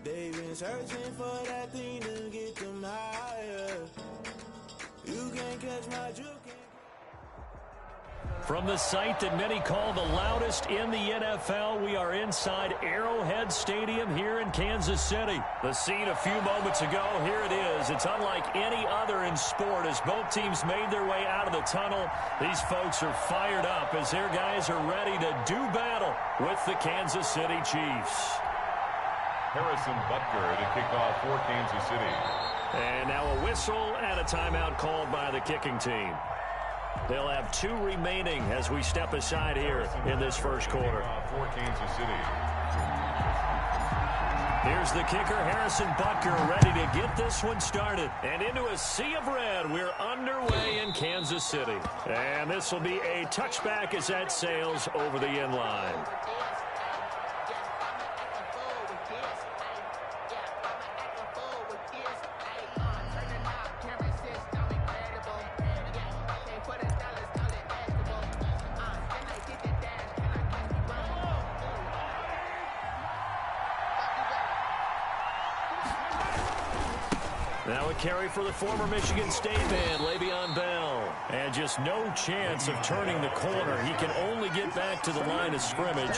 They've been searching for that thing to get them higher. You can't catch my juke. From the site that many call the loudest in the NFL, we are inside Arrowhead Stadium here in Kansas City. The scene a few moments ago, here it is. It's unlike any other in sport as both teams made their way out of the tunnel. These folks are fired up as their guys are ready to do battle with the Kansas City Chiefs. Harrison Butker to kick off for Kansas City. And now a whistle and a timeout called by the kicking team. They'll have 2 remaining as we step aside here in this first quarter. For Kansas City. Here's the kicker, Harrison Butker, ready to get this one started. And into a sea of red, we're underway in Kansas City. And this will be a touchback as that sails over the end line. Now a carry for the former Michigan State man, Le'Veon Bell. And just no chance of turning the corner. He can only get back to the line of scrimmage.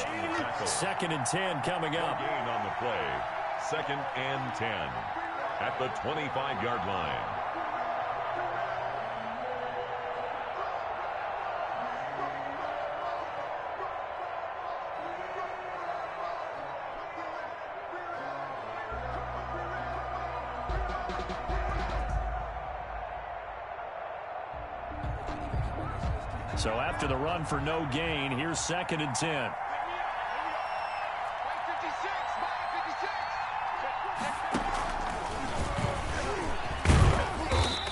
2nd and 10 coming up. Gain on the play. 2nd and 10 at the 25-yard line. So after the run for no gain, here's 2nd and 10.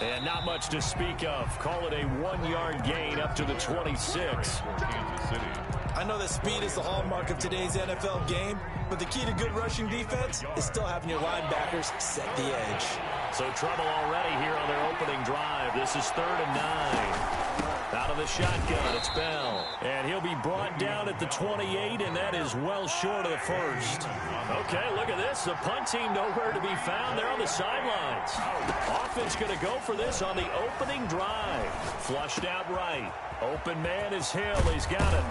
And not much to speak of. Call it a 1-yard gain up to the 26. Kansas City. I know that speed is the hallmark of today's NFL game, but the key to good rushing defense is still having your linebackers set the edge. So trouble already here on their opening drive. This is 3rd and 9. Out of the shotgun, it's Bell. And he'll be brought down at the 28, and that is well short of the first. Okay, look at this. The punt team nowhere to be found. They're on the sidelines. Offense going to go for this on the opening drive. Flushed out right. Open man is Hill. He's got it.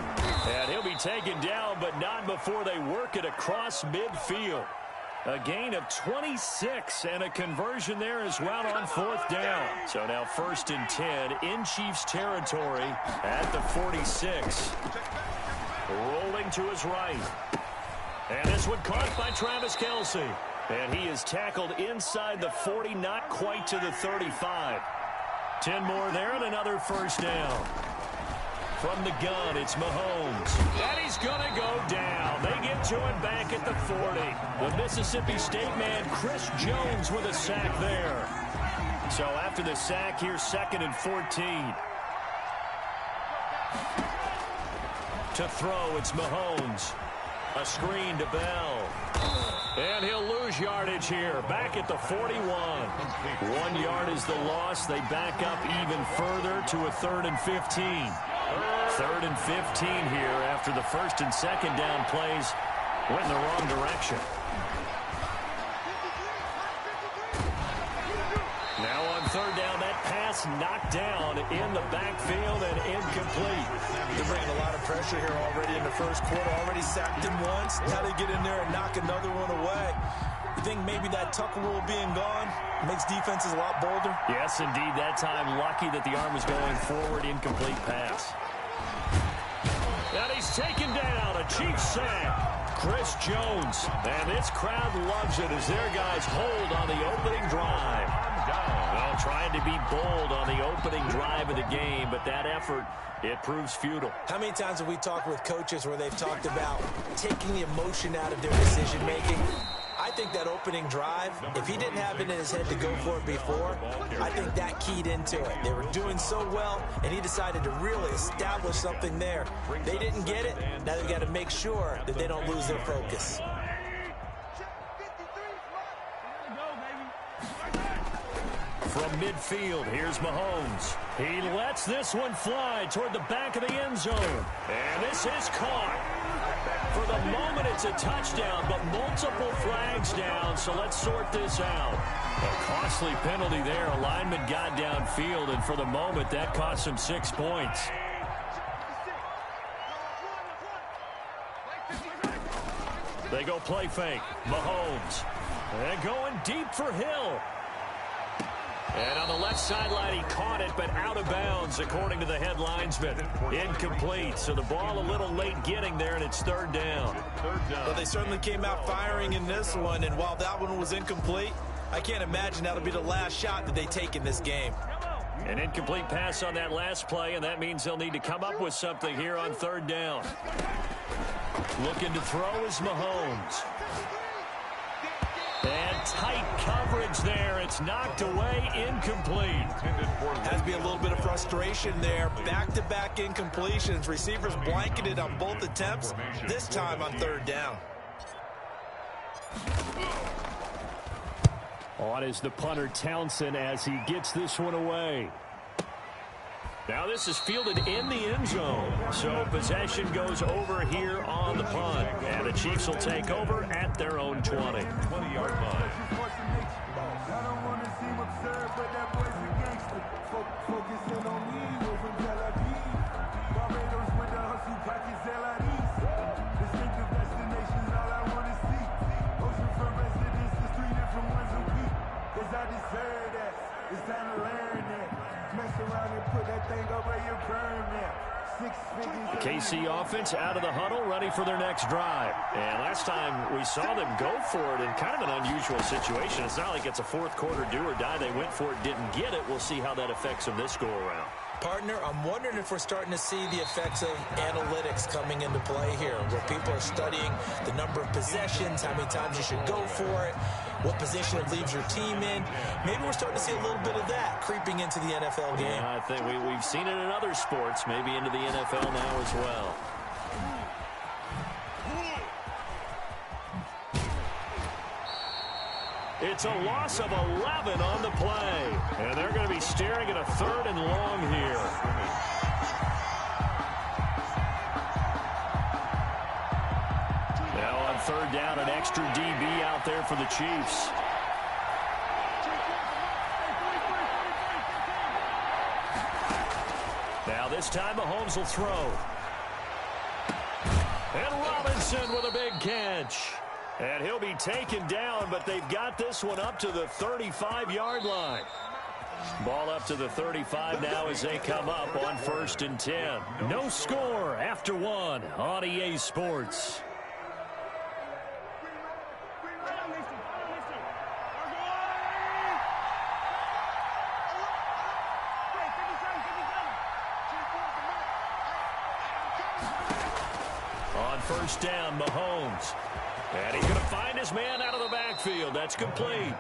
And he'll be taken down, but not before they work it across midfield. A gain of 26 and a conversion there as well on 4th down. So now 1st and 10 in Chiefs territory at the 46. Rolling to his right. And this one caught by Travis Kelce. And he is tackled inside the 40, not quite to the 35. 10 more there and another 1st down. From the gun, it's Mahomes. And he's going to go down. They get to him back at the 40. The Mississippi State man, Chris Jones, with a sack there. So after the sack, here's 2nd and 14. To throw, it's Mahomes. A screen to Bell. And he'll lose yardage here. Back at the 41. 1 yard is the loss. They back up even further to a 3rd and 15. 3rd and 15 here after the 1st and 2nd down plays went in the wrong direction. Now on 3rd down, that pass knocked down in the backfield and incomplete. They're bringing a lot of pressure here already in the first quarter. Already sacked him once. Now they get in there and knock another one away. You think maybe that Tucker rule being gone makes defenses a lot bolder? Yes, indeed. That time lucky that the arm was going forward. Incomplete pass. And he's taken down. A Chiefs sack. Chris Jones. And this crowd loves it as their guys hold on the opening drive. Well, trying to be bold on the opening drive of the game, but that effort, it proves futile. How many times have we talked with coaches where they've talked about taking the emotion out of their decision-making? I think that opening drive, if he didn't have it in his head to go for it before, I think that keyed into it. They were doing so well, and he decided to really establish something there. They didn't get it. Now they've got to make sure that they don't lose their focus. From midfield, here's Mahomes. He lets this one fly toward the back of the end zone. And this is caught for the moment, it's a touchdown, but multiple flags down, so let's sort this out. A costly penalty there. A lineman got downfield, and for the moment, that cost him 6 points. They go play fake. Mahomes. And going deep for Hill. And on the left sideline, he caught it, but out of bounds, according to the head linesman. Incomplete, so the ball a little late getting there, and it's third down. Well, they certainly came out firing in this one, and while that one was incomplete, I can't imagine that'll be the last shot that they take in this game. An incomplete pass on that last play, and that means they'll need to come up with something here on third down. Looking to throw is Mahomes. And tight coverage there. It's knocked away, incomplete. Has to be a little bit of frustration there. Back-to-back incompletions. Receivers blanketed on both attempts, this time on third down. On is the punter, Townsend, as he gets this one away. Now this is fielded in the end zone. So possession goes over here on the punt. And the Chiefs will take over at their own 20. 20-yard line. I don't want to seem absurd, but that boy's a gangster. Focusing on me, over Tel Aviv. Barbados with the hustle, pockets LIDs. Distinctive destinations, all I want to see. Ocean for residences, 3 different ones a week. Cause I deserve that. It's time to learn that. Mess around and put that thing up where you burn that. 6 figures. KC offense out of the huddle, ready for their next drive. And last time we saw them go for it in kind of an unusual situation. It's not like it's a fourth quarter do or die. They went for it, didn't get it. We'll see how that affects them this go around. Partner, I'm wondering if we're starting to see the effects of analytics coming into play here, where people are studying the number of possessions, how many times you should go for it, what position it leaves your team in. Maybe we're starting to see a little bit of that creeping into the NFL game. Yeah, I think we've seen it in other sports, maybe into the NFL now as well. It's a loss of 11 on the play. And they're going to be staring at a third and long here. Now on third down, an extra DB out there for the Chiefs. Now this time Mahomes will throw. And Robinson with a big catch. And he'll be taken down, but they've got this one up to the 35-yard line. Ball up to the 35 now as they come up on 1st and 10. No score after 1 on EA Sports. On 1st down, Mahomes. And he's going to find his man out of the backfield. That's complete.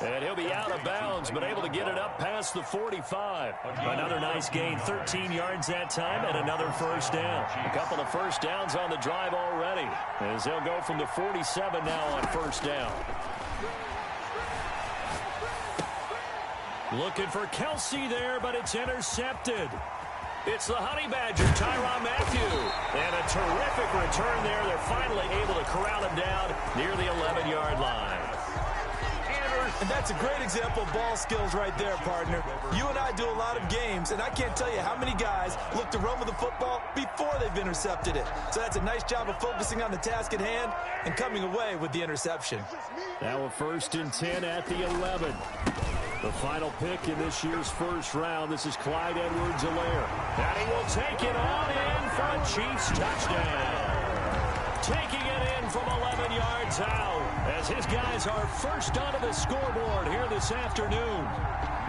And he'll be out of bounds, but able to get it up past the 45. Another nice gain, 13 yards that time, and another 1st down. A couple of 1st downs on the drive already, as they'll go from the 47 now on 1st down. Looking for Kelsey there, but it's intercepted. It's the Honey Badger, Tyrann Mathieu. And a terrific return there. They're finally able to corral him down near the 11-yard line. And that's a great example of ball skills right there, partner. You and I do a lot of games, and I can't tell you how many guys look to run with the football before they've intercepted it. So that's a nice job of focusing on the task at hand and coming away with the interception. Now a 1st and 10 at the 11. The final pick in this year's first round. This is Clyde Edwards-Helaire. And he will take it on in for a Chiefs touchdown. Taking it in from 11 yards out as his guys are first onto the scoreboard here this afternoon.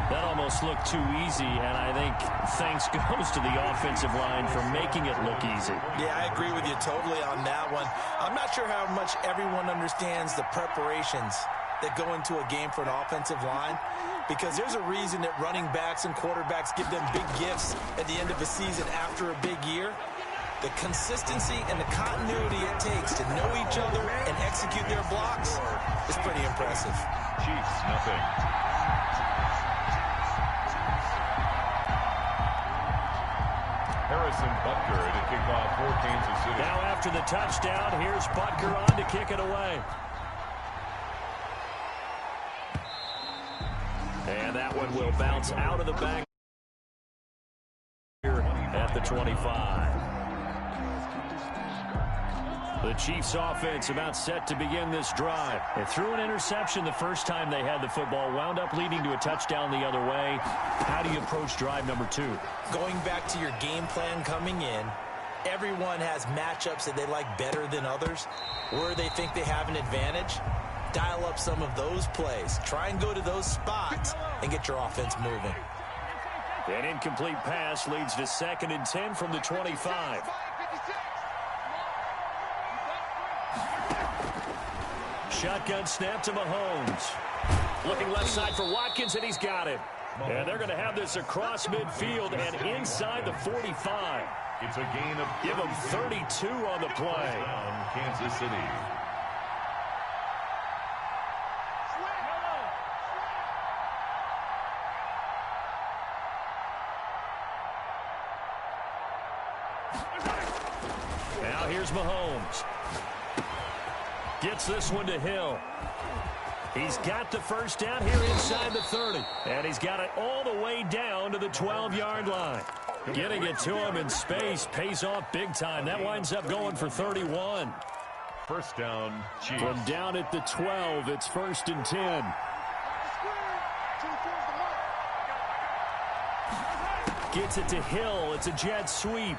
That almost looked too easy, and I think thanks goes to the offensive line for making it look easy. Yeah, I agree with you totally on that one. I'm not sure how much everyone understands the preparations that go into a game for an offensive line, because there's a reason that running backs and quarterbacks give them big gifts at the end of a season after a big year. The consistency and the continuity it takes to know each other and execute their blocks is pretty impressive. Chiefs, nothing. Harrison Harrison Butker to kick off for Kansas City. Now after the touchdown, here's Butker on to kick it away. And that one will bounce out of the back here at the 25. The Chiefs offense about set to begin this drive. They threw an interception the first time they had the football, wound up leading to a touchdown the other way. How do you approach drive number 2? Going back to your game plan coming in, everyone has matchups that they like better than others. Where they think they have an advantage, dial up some of those plays. Try and go to those spots and get your offense moving. An incomplete pass leads to 2nd and 10 from the 25. Shotgun snap to Mahomes. Looking left side for Watkins, and he's got it. And they're going to have this across midfield and inside the 45. It's a gain of Give them 32 on the play. down, Kansas City. Now here's Mahomes. Gets this one to Hill. He's got the first down here inside the 30. And he's got it all the way down to the 12-yard line. Getting it to him in space pays off big time. That winds up going for 31. First down, Chiefs. From down at the 12, it's 1st and 10. Gets it to Hill. It's a jet sweep.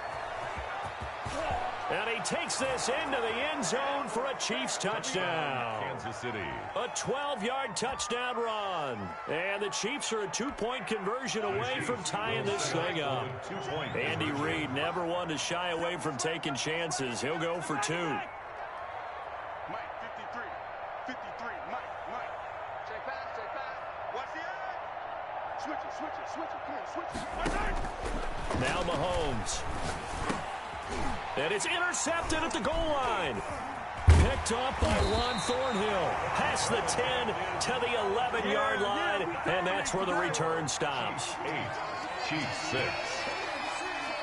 And he takes this into the end zone for a Chiefs touchdown. Kansas City. A 12-yard touchdown run. And the Chiefs are a 2-point conversion away from tying this thing up. Andy Reid never one to shy away from taking chances. He'll go for 2. Mike, 53. 53. Mike. Check pass. Watch the eye. Switch it. Come on, switch it. Now Mahomes. And it's intercepted at the goal line. Picked up by Ron Thornhill. Past the 10 to the 11-yard line. And that's where the return stops. 8, Chiefs 6.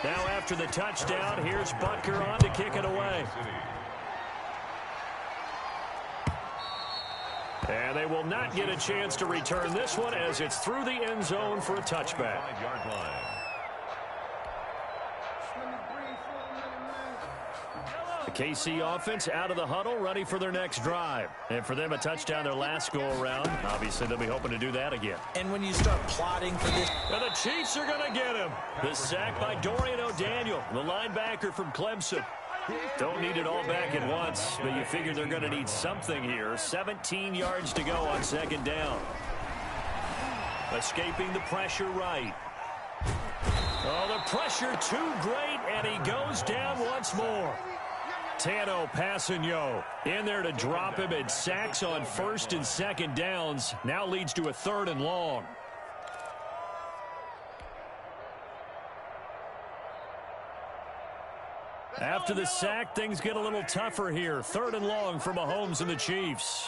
Now after the touchdown, here's Butker on to kick it away. And they will not get a chance to return this one as it's through the end zone for a touchback. 5-yard line. The KC offense out of the huddle, ready for their next drive. And for them, a touchdown their last go-around. Obviously, they'll be hoping to do that again. And when you start plotting for this... And the Chiefs are going to get him. The sack by Dorian O'Daniel, the linebacker from Clemson. Don't need it all back at once, but you figure they're going to need something here. 17 yards to go on 2nd down. Escaping the pressure right. Oh, the pressure too great, and he goes down once more. Tano Passanio in there to drop him, and sacks on 1st and 2nd downs. Now leads to a 3rd and long. After the sack, things get a little tougher here. 3rd and long for Mahomes and the Chiefs.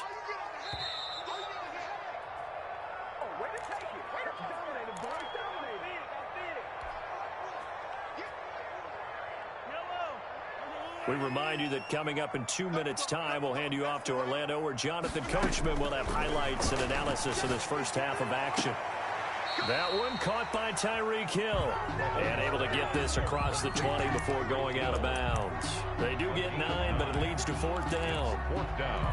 We remind you that coming up in 2 minutes' time, we'll hand you off to Orlando, where Jonathan Coachman will have highlights and analysis of this first half of action. That one caught by Tyreek Hill. And able to get this across the 20 before going out of bounds. They do get 9, but it leads to 4th down. 4th down.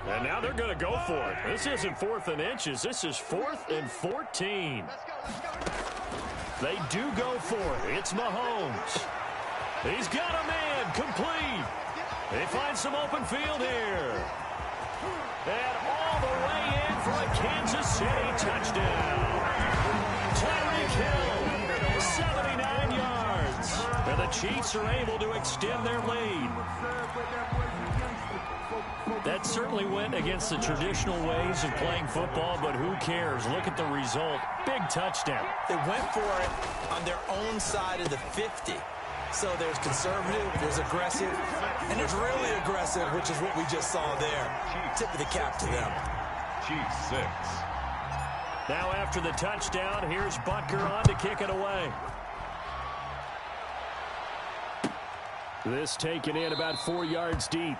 And now they're going to go for it. This isn't 4th and inches. This is 4th and 14. They do go for it. It's Mahomes. He's got a man complete. They find some open field here. And all the way in for a Kansas City touchdown. Tyreek Hill, 79 yards. And the Chiefs are able to extend their lead. That certainly went against the traditional ways of playing football, but who cares? Look at the result. Big touchdown. They went for it on their own side of the 50. So there's conservative, there's aggressive, and there's really aggressive, which is what we just saw there. Tip of the cap to them. Chiefs 6. Now after the touchdown, here's Butker on to kick it away. This taken in about 4 yards deep.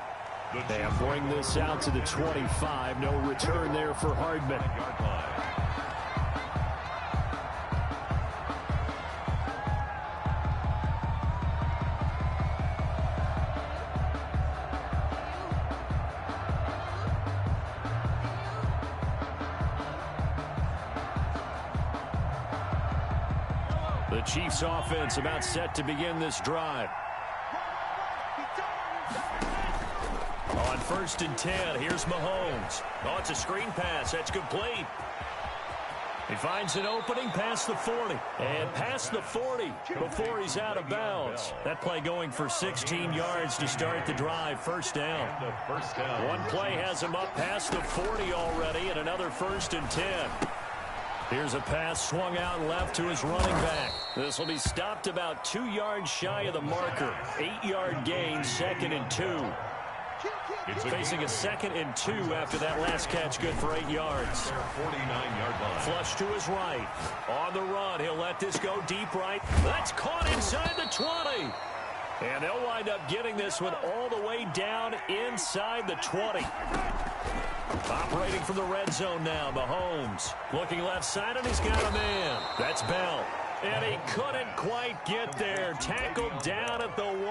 They bring this out to the 25. No return there for Hardman. The Chiefs offense about set to begin this drive. On 1st and 10, here's Mahomes. Oh, it's a screen pass. That's complete. He finds an opening past the 40. And past the 40 before he's out of bounds. That play going for 16 yards to start the drive. First down. One play has him up past the 40 already, and another 1st and 10. Here's a pass swung out left to his running back. This will be stopped about 2 yards shy of the marker. 8-yard gain, 2nd and 2. Facing a 2nd and 2 after that last catch, good for 8 yards. 49-yard line. Flush to his right. On the run, he'll let this go deep right. That's caught inside the 20. And they'll wind up getting this one all the way down inside the 20. Operating from the red zone now, Mahomes. Looking left side, and he's got a man. That's Bell. And he couldn't quite get there. Tackled down at the 1.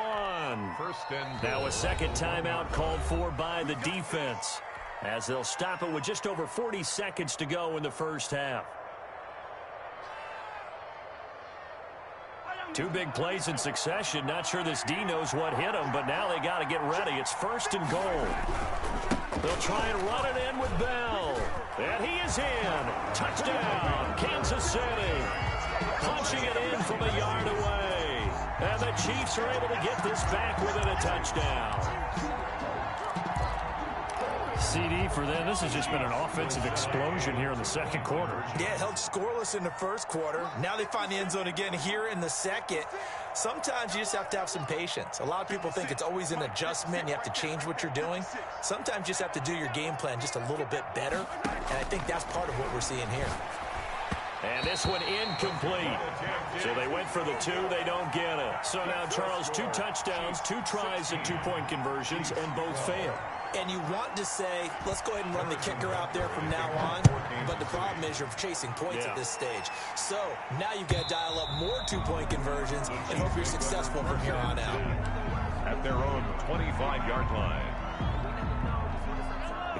Now a second timeout called for by the defense, as they'll stop it with just over 40 seconds to go in the first half. 2 big plays in succession. Not sure this D knows what hit him, but now they got to get ready. It's 1st and goal. They'll try and run it in with Bell. And he is in. Touchdown, Kansas City. Punching it in from a yard away. And the Chiefs are able to get this back within a touchdown. CD for them. This has just been an offensive explosion here in the second quarter. Yeah, held scoreless in the first quarter. Now they find the end zone again here in the second. Sometimes you just have to have some patience. A lot of people think it's always an adjustment. You have to change what you're doing. Sometimes you just have to do your game plan just a little bit better. And I think that's part of what we're seeing here. And this one incomplete. So they went for the 2. They don't get it. So now, Charles, 2 touchdowns, 2 tries and 2-point conversions, and both fail. And you want to say, let's go ahead and run the kicker out there from now on. But the problem is you're chasing points at this stage. So now you've got to dial up more 2-point conversions and hope you're successful from here on out. At their own 25-yard line.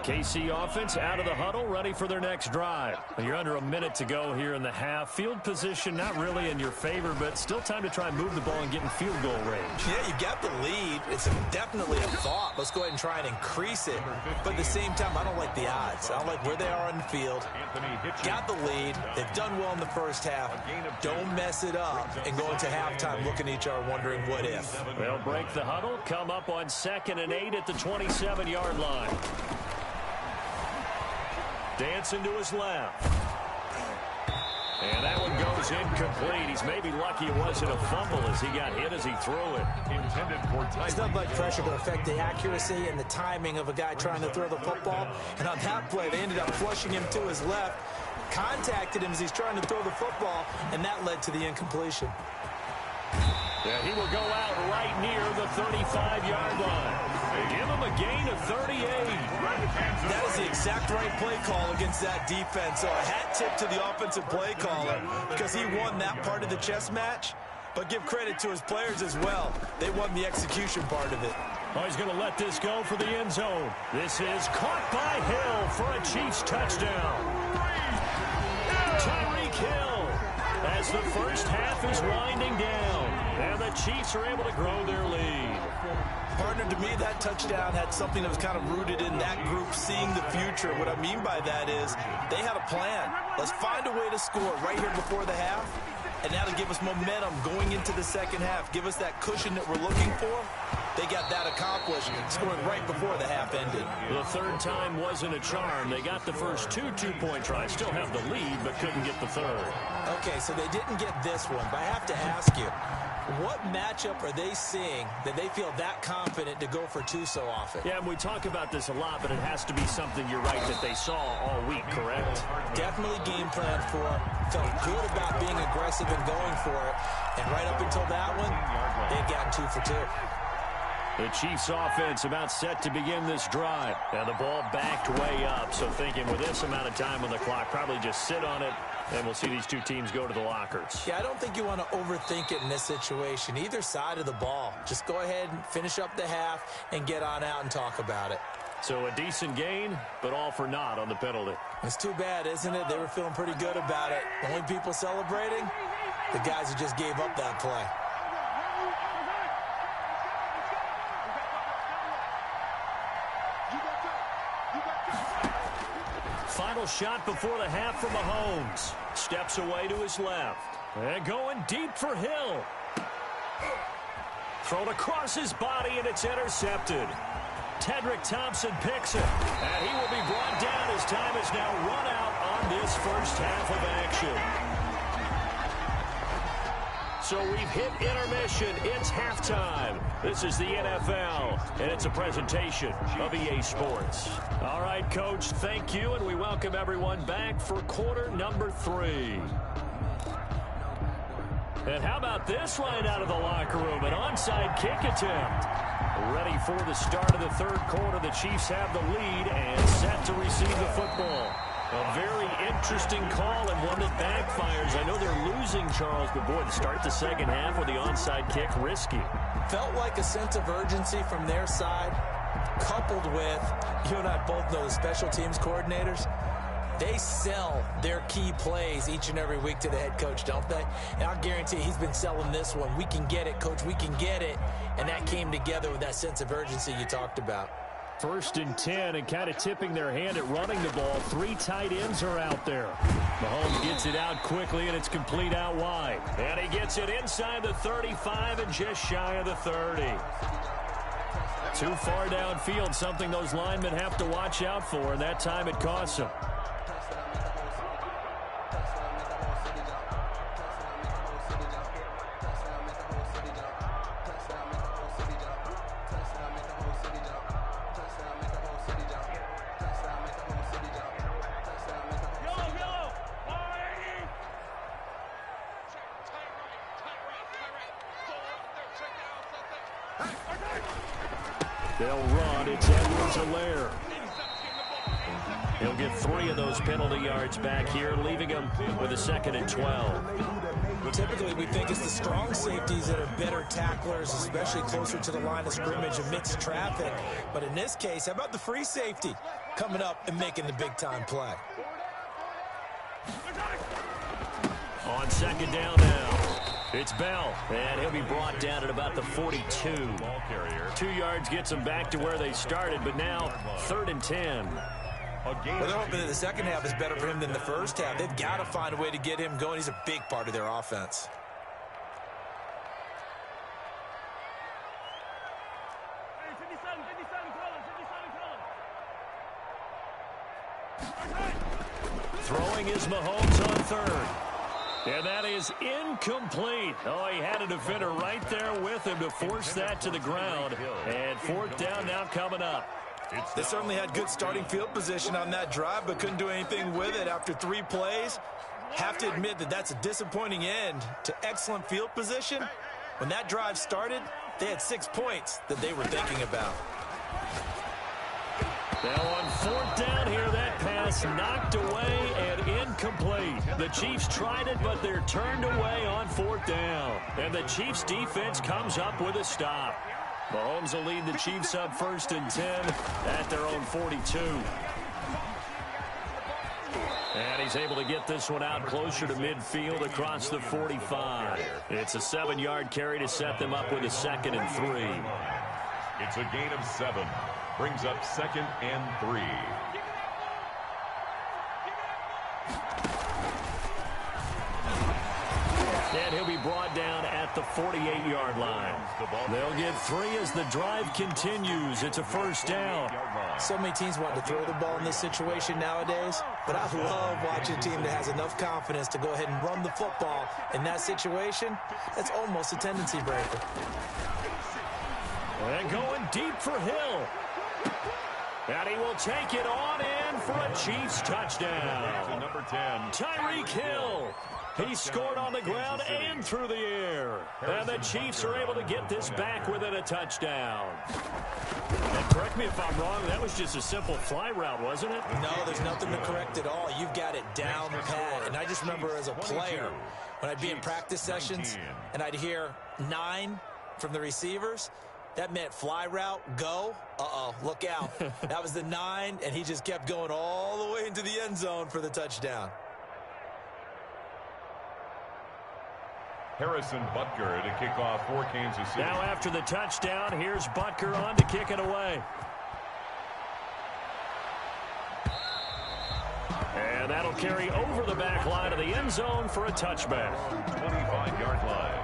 KC offense out of the huddle, ready for their next drive. You're under a minute to go here in the half. Field position not really in your favor, but still time to try and move the ball and get in field goal range. Yeah, you got the lead. It's definitely a thought. Let's go ahead and try and increase it. But at the same time, I don't like the odds. I don't like where they are on the field. Got the lead. They've done well in the first half. Don't mess it up and go into halftime looking at each other wondering what if. They'll break the huddle, come up on 2nd and 8 at the 27-yard line. Dancing to his left. And that one goes incomplete. He's maybe lucky it wasn't a fumble as he got hit as he threw it. Intended for tight. It's not like pressure to affect the accuracy and the timing of a guy trying to throw the football. And on that play, they ended up flushing him to his left, contacted him as he's trying to throw the football, and that led to the incompletion. Yeah, he will go out right near the 35-yard line. They give him a gain of 38. That is the exact right play call against that defense. So a hat tip to the offensive play caller because he won that part of the chess match. But give credit to his players as well. They won the execution part of it. Oh, he's going to let this go for the end zone. This is caught by Hill for a Chiefs touchdown. Tyreek Hill as the first half is winding down. And the Chiefs are able to grow their lead. Partner, to me, that touchdown had something that was kind of rooted in that group seeing the future. What I mean by that is they had a plan. Let's find a way to score right here before the half. And that'll give us momentum going into the second half. Give us that cushion that we're looking for. They got that accomplished, scoring right before the half ended. The third time wasn't a charm. They got the first 2 two-point tries. Still have the lead, but couldn't get the third. Okay, so they didn't get this one, but I have to ask you, what matchup are they seeing that they feel that confident to go for 2 so often? Yeah, and we talk about this a lot, but it has to be something, you're right, that they saw all week, correct? Definitely game plan for, felt good about being aggressive and going for it. And right up until that one, they had gotten 2 for 2. The Chiefs offense about set to begin this drive. And the ball backed way up. So thinking with this amount of time on the clock, probably just sit on it, and we'll see these two teams go to the lockers. Yeah, I don't think you want to overthink it in this situation. Either side of the ball. Just go ahead and finish up the half and get on out and talk about it. So a decent gain, but all for naught on the penalty. It's too bad, isn't it? They were feeling pretty good about it. The only people celebrating, the guys who just gave up that play. Final shot before the half from Mahomes. Steps away to his left. And going deep for Hill. Thrown across his body, and it's intercepted. Tedrick Thompson picks it. And he will be brought down as time is now run out on this first half of action. So we've hit intermission. It's halftime. This is the NFL, and it's a presentation of EA Sports. All right, Coach, thank you, and we welcome everyone back for quarter number 3. And how about this line out of the locker room? An onside kick attempt. Ready for the start of the third quarter. The Chiefs have the lead and set to receive the football. A very interesting call and one that backfires. I know they're losing, Charles, but boy, to start the second half with the onside kick, risky. Felt like a sense of urgency from their side, coupled with, you and I both know the special teams coordinators, they sell their key plays each and every week to the head coach, don't they? And I'll guarantee he's been selling this one. We can get it, Coach, we can get it. And that came together with that sense of urgency you talked about. 1st and 10, and kind of tipping their hand at running the ball. 3 tight ends are out there. Mahomes gets it out quickly, and it's complete out wide. And he gets it inside the 35 and just shy of the 30. Too far downfield, something those linemen have to watch out for, and that time it costs them. They'll run. It's Edwards-Helaire. He'll get 3 of those penalty yards back here, leaving him with a 2nd and 12. Typically, we think it's the strong safeties that are better tacklers, especially closer to the line of scrimmage amidst traffic. But in this case, how about the free safety coming up and making the big-time play? On 2nd down now. It's Bell, and he'll be brought down at about the 42. 2 yards gets them back to where they started, but now 3rd and 10. Well, they're hoping that the second half is better for him than the first half. They've got to find a way to get him going. He's a big part of their offense. Throwing is Mahomes on 3rd. And that is incomplete. Oh, he had a defender right there with him to force that to the ground. And 4th down now coming up. They certainly had good starting field position on that drive, but couldn't do anything with it after 3 plays. Have to admit that that's a disappointing end to excellent field position. When that drive started, they had 6 points that they were thinking about. Now on 4th down here, that pass knocked away and incomplete. The Chiefs tried it, but they're turned away on 4th down. And the Chiefs defense comes up with a stop. Mahomes will lead the Chiefs up 1st and 10 at their own 42. And he's able to get this one out closer to midfield across the 45. It's a 7-yard carry to set them up with a 2nd and 3. It's a gain of 7. Brings up 2nd and 3. And he'll be brought down at the 48-yard line. They'll get 3 as the drive continues. It's a 1st down. So many teams want to throw the ball in this situation nowadays, but I love watching a team that has enough confidence to go ahead and run the football in that situation. That's almost a tendency breaker. And going deep for Hill. And he will take it on in for a Chiefs touchdown. To number 10. Tyreek Hill. He scored on the ground and through the air. And the Chiefs are able to get this back within a touchdown. And correct me if I'm wrong, that was just a simple fly route, wasn't it? No, there's nothing to correct at all. You've got it down pat. And I just remember as a player, when I'd be in practice sessions and I'd hear 9 from the receivers, that meant fly route, go. Uh-oh, look out. That was the 9, and he just kept going all the way into the end zone for the touchdown. Harrison Butker to kick off for Kansas City. Now after the touchdown, here's Butker on to kick it away. And that'll carry over the back line of the end zone for a touchback. 25-yard line.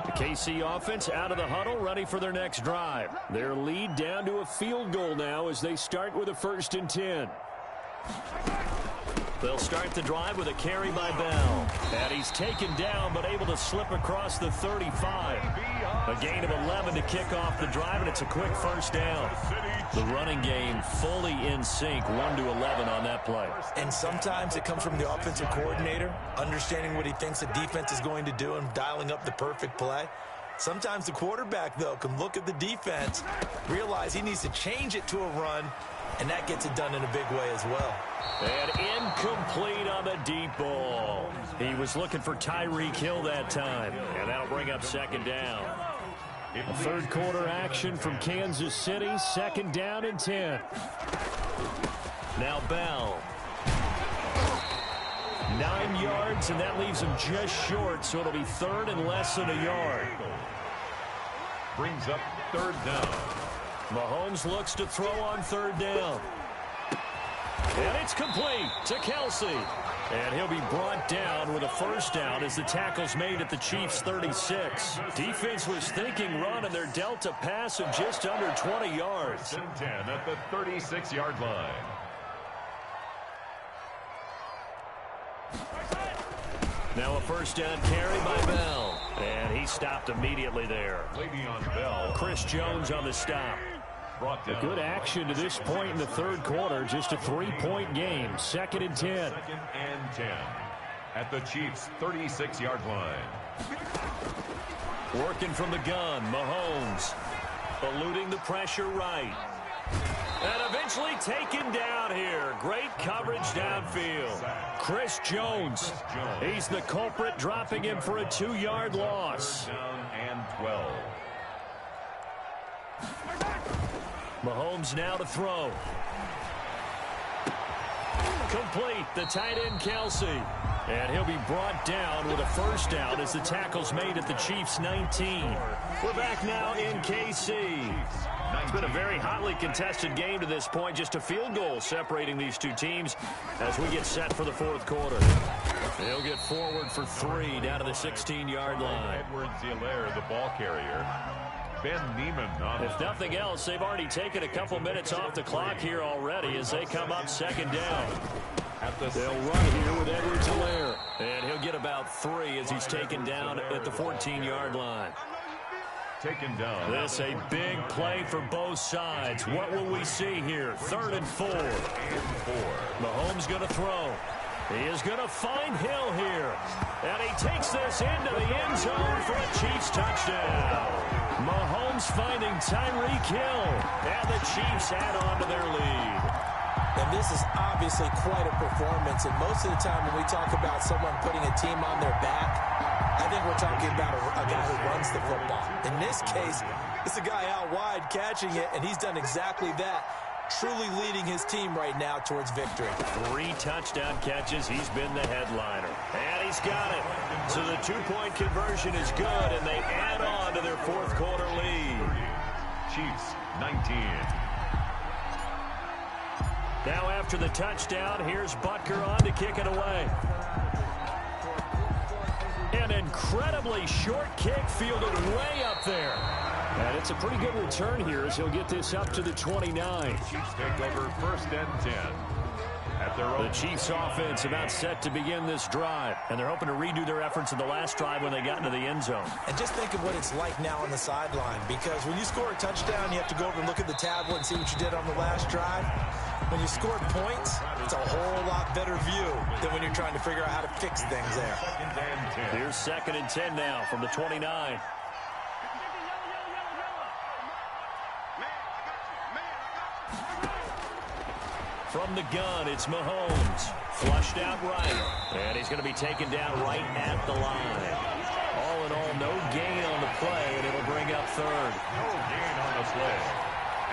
The KC offense out of the huddle, ready for their next drive. Their lead down to a field goal now as they start with a 1st and 10. They'll start the drive with a carry by Bell. And he's taken down but able to slip across the 35. A gain of 11 to kick off the drive, and it's a quick 1st down. The running game fully in sync, 1-11 on that play. And sometimes it comes from the offensive coordinator, understanding what he thinks the defense is going to do and dialing up the perfect play. Sometimes the quarterback, though, can look at the defense, realize he needs to change it to a run, and that gets it done in a big way as well. And incomplete on the deep ball. He was looking for Tyreek Hill that time, and that'll bring up 2nd down. A 3rd quarter action from Kansas City, 2nd down and 10. Now Bell. 9 yards, and that leaves him just short, so it'll be 3rd and less than a yard. Brings up 3rd down. Mahomes looks to throw on 3rd down. And it's complete to Kelsey. And he'll be brought down with a 1st down as the tackle's made at the Chiefs' 36. Defense was thinking run, and they're dealt a pass of just under 20 yards. 10 at the 36-yard line. Now a 1st down carry by Bell. And he stopped immediately there. Le'Veon Bell. Chris Jones on the stop. Brought down. Good action to this point in the 3rd quarter. Just a 3-point game. 2nd and 10. 2nd and 10 at the Chiefs' 36-yard line. Working from the gun, Mahomes. Eluding the pressure right. And eventually taken down here. Great coverage downfield. Chris Jones. He's the culprit, dropping him for a 2-yard loss. Down and 12. Mahomes now to throw. Complete, the tight end Kelsey. And he'll be brought down with a 1st down as the tackle's made at the Chiefs' 19. We're back now in KC. It's been a very hotly contested game to this point. Just a field goal separating these two teams as we get set for the 4th quarter. He'll get forward for 3 down to the 16-yard line. Edwards-Helaire, the ball carrier. Ben Neiman on If nothing else, they've already taken a couple minutes off the clock here already as they come up 2nd down. They'll run here with Edwards-Helaire. And he'll get about 3 as he's taken down at the 14-yard line. Taken down. This a big play for both sides. What will we see here? 3rd and 4. Mahomes going to throw. He is going to find Hill here. And he takes this into the end zone for a Chiefs touchdown. Mahomes finding Tyreek Hill. And the Chiefs add on to their lead. And this is obviously quite a performance. And most of the time when we talk about someone putting a team on their back, I think we're talking about a guy who runs the football. In this case, it's a guy out wide catching it, and he's done exactly that, truly leading his team right now towards victory. 3 touchdown catches. He's been the headliner. And he's got it. So the 2-point conversion is good, and they add on to their 4th quarter lead. Chiefs 19. Now after the touchdown, here's Butker on to kick it away. An incredibly short kick fielded way up there. And it's a pretty good return here as he'll get this up to the 29. Chiefs take over 1st and 10 The Chiefs offense about set to begin this drive, and they're hoping to redo their efforts in the last drive when they got into the end zone. And just think of what it's like now on the sideline, because when you score a touchdown, you have to go over and look at the tablet and see what you did on the last drive. When you scored points, it's a whole lot better view than when you're trying to figure out how to fix things there. Here's 2nd and 10 now from the 29. From the gun, it's Mahomes. Flushed out right. And he's going to be taken down right at the line. All in all, no gain on the play, and it'll bring up 3rd. No gain on the play.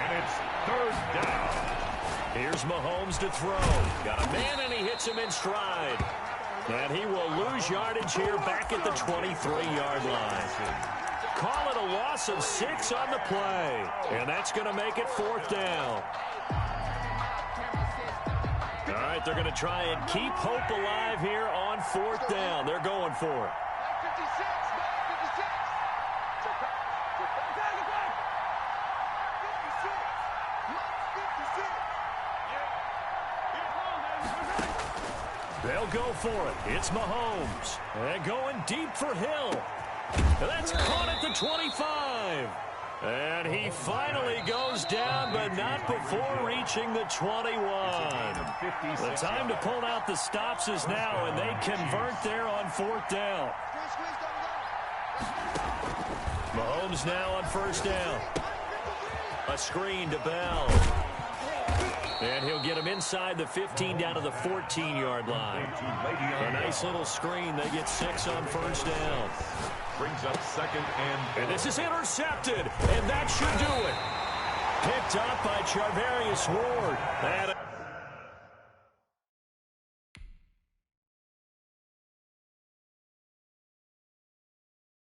And it's 3rd down. Here's Mahomes to throw. Got a man, and he hits him in stride. And he will lose yardage here back at the 23-yard line. Call it a loss of 6 on the play. And that's going to make it 4th down. All right, they're going to try and keep hope alive here on 4th down. They're going for it. 56, 56. They'll go for it. It's Mahomes. And going deep for Hill. And that's caught at the 25. And he finally goes down, but not before reaching the 21. The time to pull out the stops is now, and they convert there on 4th down. Mahomes now on 1st down. A screen to Bell. And he'll get him inside the 15 down to the 14-yard line. A nice little screen. They get 6 on 1st down. Brings up 2nd and... And this is intercepted, and that should do it. Picked up by Charvarius Ward.